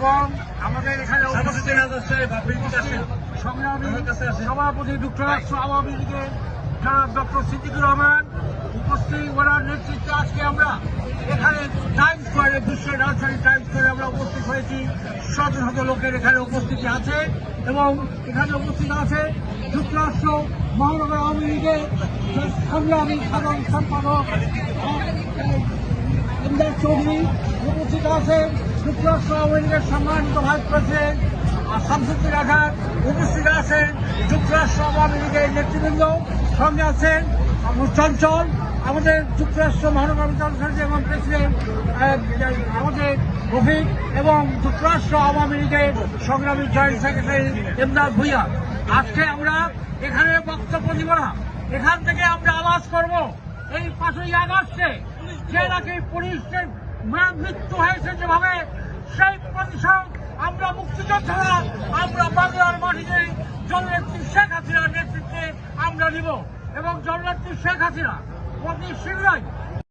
এবং আমাদের এখানে সংগ্রামী সভাপতি যুক্তরাষ্ট্র আওয়ামী লীগের জনাব ডক্টর সিদ্দিকুর রহমান উপস্থিত ওনার নেতৃত্বে আজকে আমরা এখানে টাইমস স্কোয়ারে বিশ্বের রাজধানী টাইমস স্কোয়ারে আমরা উপস্থিত হয়েছি। শত শত লোকের এখানে উপস্থিতি আছে এবং এখানে উপস্থিত আছে যুক্তরাষ্ট্র মহানগর আওয়ামী লীগের সংগ্রামী সাধারণ সম্পাদক ইমদাদ চৌধুরী, উপস্থিত আছেন যুক্তরাষ্ট্র আওয়ামী লীগের সম্মানিত ভাইস প্রেসিডেন্ট শামসুদ্দিন আজাদ, উপস্থিত আছেন যুক্তরাষ্ট্র আওয়ামী লীগের নেতৃবৃন্দ, সঙ্গে আছেন চঞ্চল আমাদের যুক্তরাষ্ট্র মহানগর পরিষদের এবং প্রেসিডেন্ট আমাদের রফিক এবং যুক্তরাষ্ট্র আওয়ামী লীগের সংগ্রামী জয়েন্ট সেক্রেটারি ইমদাদ ভুইয়া। আজকে আমরা এখানে বক্তব্য দিব না, এখান থেকে আমরা আওয়াজ করব এই 5ই আগস্টে যে নাকি পুলিশের মৃত্যু হয়েছে যেভাবে, সেই প্রতিশোধ আমরা মুক্তিযোদ্ধারা আমরা বাংলার মাটিতে জননেত্রী শেখ হাসিনার নেতৃত্বে আমরা নিব এবং জননেত্রী শেখ হাসিনা অতি শীঘ্রই